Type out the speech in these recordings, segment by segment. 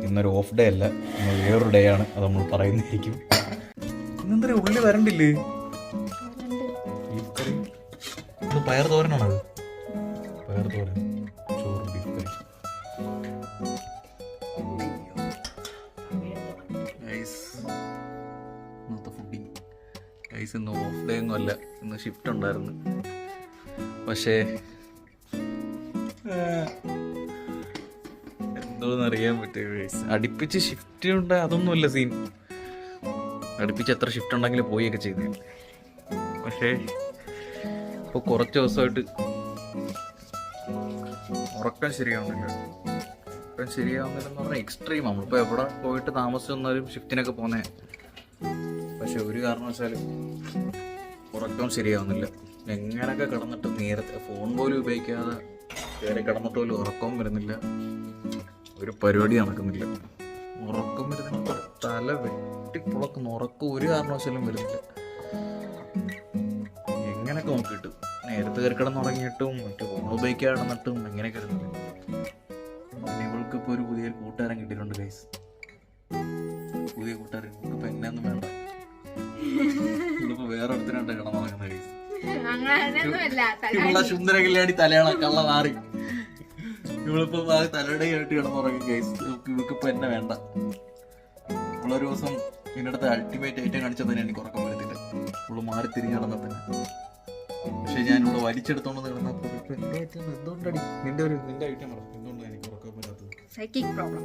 ഇന്നൊരു off day അല്ല, ഇന്ന് വേറൊരു ഡേ ആണ്. അത് നമ്മൾ പറയുന്നതായിരിക്കും. ഇന്നെന്താ ഉള്ളി വരണ്ടില്ലേ? ബീഫ് കറി, പയർ തോരനാണത്. പയർ തോരൻ, ചോറ്, ബീഫ് കറി. ഇന്നത്തെ ഫുഡിങ് ഗൈസ്, ഇന്ന് ഓഫ് ഡേ ഒന്നും അല്ല, ഇന്ന് ഷിഫ്റ്റ് ഉണ്ടായിരുന്നു. പക്ഷേ എന്തോന്ന് അറിയാൻ പറ്റിയ അടുപ്പിച്ച് ഷിഫ്റ്റ് ഉണ്ട്, അതൊന്നുമല്ല സീൻ. അടുപ്പിച്ച് എത്ര ഷിഫ്റ്റ് ഉണ്ടെങ്കിലും പോയൊക്കെ ചെയ്തു. പക്ഷേ ഇപ്പോൾ കുറച്ച് ദിവസമായിട്ട് ഉറക്കം ശരിയാവുന്നില്ല. ഉറക്കം ശരിയാവുന്നില്ലെന്ന് പറഞ്ഞാൽ എക്സ്ട്രീം. നമ്മളിപ്പോൾ എവിടെ പോയിട്ട് താമസിച്ച് വന്നാലും ഷിഫ്റ്റിനൊക്കെ പോകുന്നേ. പക്ഷെ ഒരു കാരണവശാലും ഉറക്കം ശരിയാവുന്നില്ല. എങ്ങനെയൊക്കെ കിടന്നിട്ട് നേരത്തെ ഫോൺ പോലും ഉപയോഗിക്കാതെ കയറി കിടന്നിട്ട് പോലും ഉറക്കവും വരുന്നില്ല. ഒരു പരിപാടി നടക്കുന്നില്ല. ഉറക്കം വരുന്നില്ല, തല വെട്ടിപ്പുളക്കുന്ന ഉറക്കം ഒരു കാരണവശാലും വരുന്നില്ല. എങ്ങനെയൊക്കെ നോക്കിയിട്ട് നേരത്തെ കയറി കിടന്നുറങ്ങിയിട്ടും മറ്റു ഫോൺ ഉപയോഗിക്കാതെ കിടന്നിട്ടും എങ്ങനെയൊക്കെ ഇരുന്നില്ല. പിന്നെ ഇവൾക്ക് ഇപ്പോൾ ഒരു പുതിയ കൂട്ടുകാരൻ കിട്ടിയിട്ടുണ്ട് ഗൈസ്. പുതിയ കൂട്ടുകാരൻ ഇപ്പം എന്നെയൊന്നും വേണ്ട. ഇവളിപ്പോൾ വേറെ അടുത്തിനായിട്ട് കിടന്നുറങ്ങുന്ന ഗൈസ്. ഇവിടെ സുന്ദര കല്യാണി തലയാള കള്ള മാറി. ഇവളിപ്പോ തലയുടെ ആയിട്ട് കിടന്നുറങ്ങി ഗൈസ്. ഇവൾക്കിപ്പോ എന്നെ വേണ്ട. ഇവളൊരു ദിവസം ഇതിൻ്റെ അടുത്ത് അൾട്ടിമേറ്റ് ഐറ്റം കാണിച്ചതിന് എനിക്ക് ഉറക്കം വരത്തില്ല. ഇവള് മാറി തിരിഞ്ഞ് കിടന്നതിന്. പക്ഷെ ഞാൻ ഇവിടെ വലിച്ചെടുത്തോണ്ട് കിടന്നപ്പോൾ എന്തുകൊണ്ടടി നിന്റെ ഐറ്റം പറഞ്ഞു, എന്തുകൊണ്ടാണ് എനിക്ക് ഉറക്കം വരാത്തത്? Psychic problem.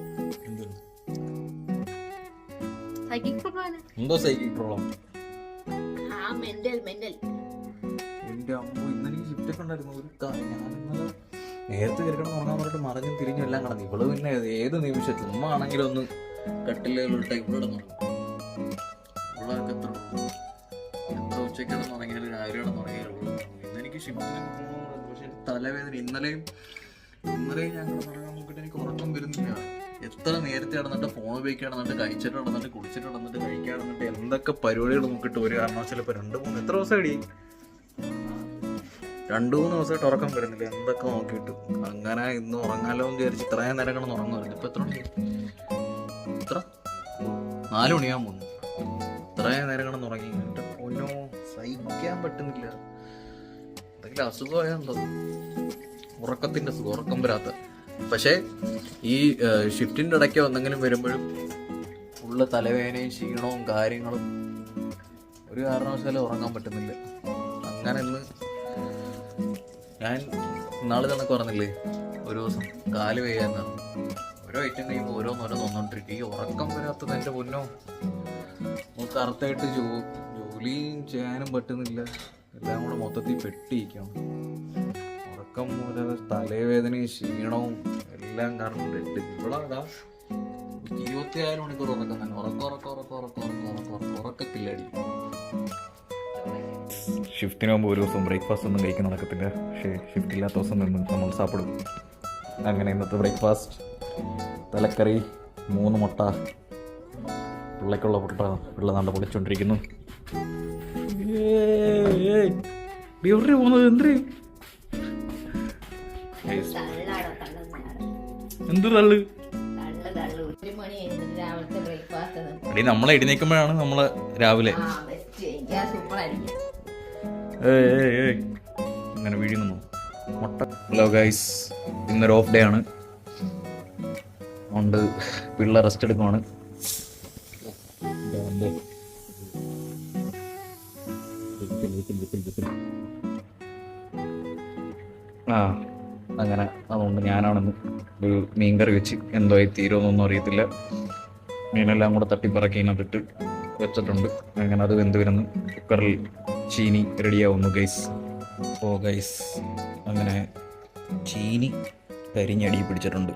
എന്തോ സൈക്കിക് പ്രോബ്ലം? എന്റെ അമ്മ, ഇന്നെനിക്ക് ഷിഫ്റ്റ് ഒക്കെ ഉണ്ടായിരുന്നു. ഒരു ഞാനിന്നലെ നേരത്തെ കയറിക്കണം ഉറങ്ങാൻ പറഞ്ഞിട്ട് മറിഞ്ഞും തിരിഞ്ഞും എല്ലാം കിടന്നു. ഇവള് പിന്നെ ഏത് നിമിഷം ചുമ്മാ ആണെങ്കിലും ഒന്ന് കട്ടിലുള്ള ടൈപ്പ് കിടന്നു. ഇവളൊക്കെ എത്ര ഉച്ചയ്ക്ക് കിടന്നുറങ്ങിയാലും രാവിലെ കിടന്നുറങ്ങിയാലും ഇന്നെനിക്ക് ഷിഫ്റ്റിന് പോകണമെന്ന്. പക്ഷെ തലവേദന ഇന്നലെയും ഞാൻ കിടന്നുറങ്ങാൻ നോക്കിയിട്ട് എനിക്ക് ഉറക്കം വരുന്നില്ല. എത്ര നേരത്തെ കിടന്നിട്ട് ഫോൺ ഉപയോഗിക്കാൻ കിടന്നിട്ട് കഴിച്ചിട്ട് കിടന്നിട്ട് കുടിച്ചിട്ട് കിടന്നിട്ട് കഴിക്കാൻ കിടന്നിട്ട് എന്തൊക്കെ പരിപാടികൾ നോക്കിയിട്ട് ഒരു കാരണവശാലും ഇപ്പോൾ 2-3 എത്ര ദിവസമായിട്ട് 2-3 ദിവസമായിട്ട് ഉറക്കം വരുന്നില്ല. എന്തൊക്കെ നോക്കിയിട്ട് അങ്ങനെ ഇന്ന് ഉറങ്ങാലോ എന്ന് വിചാരിച്ച് ഇത്രയും നേരം കിടന്ന് ഉറങ്ങുമായിരുന്നു. ഇപ്പം എത്ര മണി? എത്ര 4 മണിയാകും പോകുന്നു. ഇത്രയും നേരം കിടന്ന് ഉറങ്ങി. എൻ്റെ പൊന്നോ, സഹിക്കാൻ പറ്റുന്നില്ല. എന്തെങ്കിലും അസുഖമായെന്തോ, ഉറക്കത്തിൻ്റെ അസുഖം, ഉറക്കം വരാത്ത. പക്ഷേ ഈ ഷിഫ്റ്റിൻ്റെ ഇടയ്ക്ക് എന്തെങ്കിലും വരുമ്പോഴും ഫുള്ള് തലവേദനയും ക്ഷീണവും കാര്യങ്ങളും, ഒരു കാരണവശാലും ഉറങ്ങാൻ പറ്റുന്നില്ല. അങ്ങനെ ഇന്ന് ഞാൻ ഇന്നാള് കണക്ക് പറഞ്ഞില്ലേ, ഒരു ദിവസം കാല് വയ്യാന്നാണ്. ഓരോ ഐറ്റം കഴിയുമ്പോൾ ഓരോന്നോരോന്ന് വന്നോണ്ടിരിക്കും. ഈ ഉറക്കം വരാത്തത് എൻ്റെ പൊന്നോ, നമുക്ക് അർത്ഥമായിട്ട് ജോലിയും ചെയ്യാനും പറ്റുന്നില്ല. എല്ലാം കൂടെ മൊത്തത്തിൽ പെട്ടിരിക്കണം. ഉറക്കം മൂലം തലവേദനയും ക്ഷീണവും എല്ലാം കാരണം ഇവിടെ 24 മണിക്കൂർ ഉറക്കം തന്നെ. ഉറക്കത്തില്ലടി. ഷിഫ്റ്റിന് പോകുമ്പോൾ ഒരു ദിവസം ബ്രേക്ക്ഫാസ്റ്റ് ഒന്നും കഴിക്കാൻ നടക്കത്തില്ല. പക്ഷേ ഷിഫ്റ്റ് ഇല്ലാത്ത ദിവസം നിന്ന് നമ്മൾ സാപ്പിടും. അങ്ങനെ ഇന്നത്തെ ബ്രേക്ക്ഫാസ്റ്റ് തലക്കറി, 3 മുട്ട, പിള്ളേക്കുള്ള മുട്ട. പിള്ള നല്ല പൊളിച്ചോണ്ടിരിക്കുന്നു. പോകുന്നത് എന്ത് എന്ത് തള്ളു അടി. നമ്മളെ എഴുന്നേൽക്കുമ്പോഴാണ് നമ്മള് രാവിലെ അങ്ങനെ വീഴുന്നു മുട്ട. ഹലോ ഗൈസ്, ഇന്നൊരു ഓഫ് ഡേ ആണ്. അതുകൊണ്ട് പിള്ള റെസ്റ്റ് എടുക്കുവാണ്. അങ്ങനെ അതുകൊണ്ട് ഞാനാണെന്ന് ഒരു മീൻകറി വെച്ച് എന്തോ ആയി തീരുമെന്നൊന്നും അറിയത്തില്ല. മീനെല്ലാം കൂടെ തട്ടിപ്പറക്കി ഇതിനകത്തിട്ട് വെച്ചിട്ടുണ്ട്. അങ്ങനെ അത് വെന്ത് വരുന്നു. കുക്കറിൽ ചീനി റെഡിയാവുന്നു ഗൈസ്. ഓ ഗൈസ്, അങ്ങനെ ചീനി കരിഞ്ഞടി പിടിച്ചിട്ടുണ്ട്.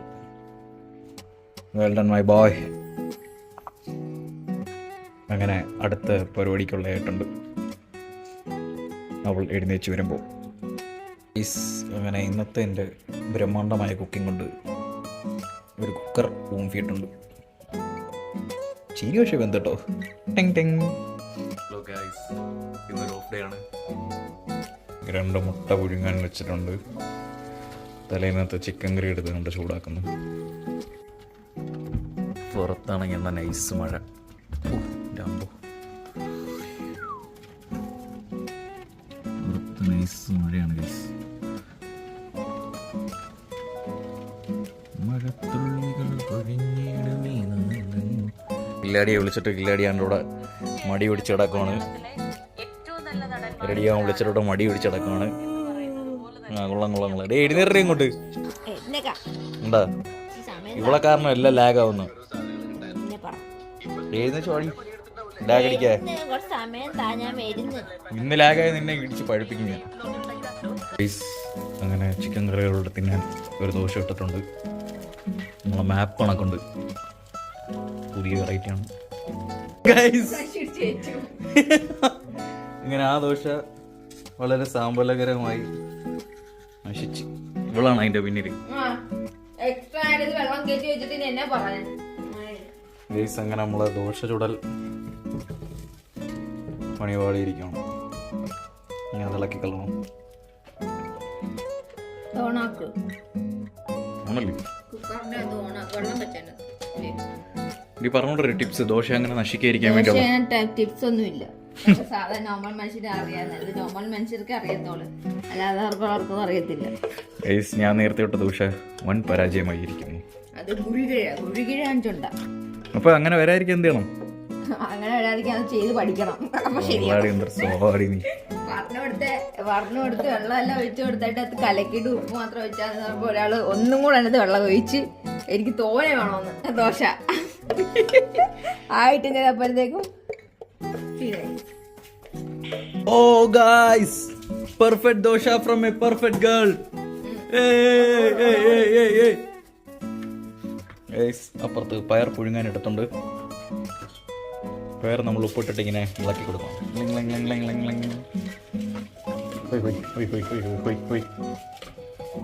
Well done my boy. അങ്ങനെ അടുത്ത പരിപാടിക്കുള്ളതായിട്ടുണ്ട്. അവൾ എഴുന്നേച്ച് വരുമ്പോൾ അങ്ങനെ ഇന്നത്തെ എൻ്റെ ബ്രഹ്മാണ്ഡമായ കുക്കിംഗ് കൊണ്ട് ഒരു കുക്കർ ഊമ്പിയിട്ടുണ്ട്. ചീനി പക്ഷേ വെന്തട്ടോ. ടെങ് ടെങ്. ഹലോ ഗൈസ്, ഇന്നൊരു ഓഫ് ഡേ ആണ്. 2 മുട്ട പുഴുങ്ങാൻ വെച്ചിട്ടുണ്ട്. തലേന്നത്തെ ചിക്കൻ കറി എടുത്ത് കൊണ്ട് ചൂടാക്കുന്നു. പുറത്താണെങ്കിൽ എന്താ നൈസ് മഴ. പുറത്ത് നൈസ് മഴയാണ് ഗൈസ്. കില്ലാടിയെ വിളിച്ചിട്ട് കില്ലാടിയാണ്ട് ഇവിടെ മടി പിടിച്ച് കിടക്കുവാണ്. റെഡിയാവാൻ വിളിച്ചിട്ട് മടി പിടിച്ച് കിടക്കുവാണ്. ആ കൊള്ളാം കൊള്ളാം കൊള്ളാം. ഡേ എഴുന്നേറേ ഇങ്ങോട്ട് എന്താ ഇവിടെ കാരണം എല്ലാം ലാഗാവുന്നു. എഴുന്നേച്ച് പാടി ലാഗ് അടിക്കാ. ഇന്ന് ലാഗായി നിന്നെ ഇടിച്ച് പഴുപ്പിക്കും ഞാൻ. അങ്ങനെ ചിക്കൻ കറികളോട് തിന്നാൻ ഒരു ദോശ ഇട്ടിട്ടുണ്ട്. നമ്മളെ മാപ്പ് കണക്കുണ്ട്. പുതിയ വെറൈറ്റി ആണ് ഇങ്ങനെ. ആ ദോശ വളരെ സാമ്പലകരമായി നശിച്ച്. ഇവളാണ് അതിന്റെ പിന്നില്. അങ്ങനെ നമ്മളെ ദോശ ചുടൽ പണിപാടിയിരിക്കണം. ഇങ്ങനെ തിളക്കി കളണം. നീ പറഞ്ഞോണ്ടൊരു ടിപ്സ് ദോശ അങ്ങനെ നശിക്കാതിരിക്കാൻ വേണ്ടി. ടിപ്സ് ഒന്നുമില്ല. സാധാരണ നോർമൽ മനുഷ്യരെ അറിയാവുന്നത് നോർമൽ മനുഷ്യർക്ക് അറിയത്തോളൂ, അല്ലാതെ ആർക്കും അറിയത്തില്ല. ഞാൻ നേരത്തെ വിട്ട ദോശ വൻ പരാജയമായിരിക്കുന്നു. അത് ഗുഴികിഴാഞ്ചുണ്ട. അപ്പൊ അങ്ങനെ വരാതിരിക്കാൻ എന്ത് ചെയ്യണം? അങ്ങനെ വരാതിരിക്കാൻ ചെയ്ത് പഠിക്കണം. അപ്പൊ ശരിയാണ്. പറഞ്ഞുകൊടുത്ത് വെള്ളമെല്ലാം ഒഴിച്ചു കൊടുത്തിട്ട് അത് കലക്കിയിട്ട് ഉപ്പ് മാത്രം വെച്ചാൽ ഒരാള് ഒന്നും കൂടെ അതിനകത്ത് വെള്ളം ഒഴിച്ച് എനിക്ക് തോനെ വേണമെന്ന് ദോശ ആയിട്ട് ചെയ്തപ്പോഴത്തേക്കും Oh guys, perfect dosha from a perfect girl. Hey. Guys, അപ്പുറത്ത് പയർ പുഴുങ്ങാൻ എടുത്തുണ്ട്. പയർ നമ്മൾ ഉപ്പിട്ടിട്ട് ഇങ്ങനെ ഇളക്കി കൊടുക്കണം.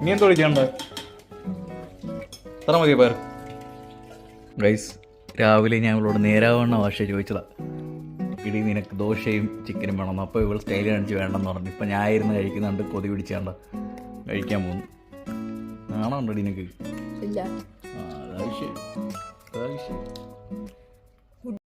ഇനി എന്തോ ചെയ്യണ്ട. എത്ര മതിയോ പയർ? ഗൈസ്, രാവിലെ ഞാൻ അവളോട് നേരാവണ്ണ ഭാഷ ചോദിച്ചതാ. ഇടി നിനക്ക് ദോശയും ചിക്കനും വേണം. അപ്പോൾ ഇവൾ സ്റ്റൈൽ കാണിച്ച് വേണ്ടെന്ന് പറഞ്ഞു. ഇപ്പം ഞാൻ ഇരുന്ന് കഴിക്കുന്നുണ്ട്. കൊതി പിടിച്ചാണ്ട കഴിക്കാൻ പോകുന്നു. ആണോ ഉണ്ടോ നിനക്ക്? ഇല്ല. അതാവശ്യം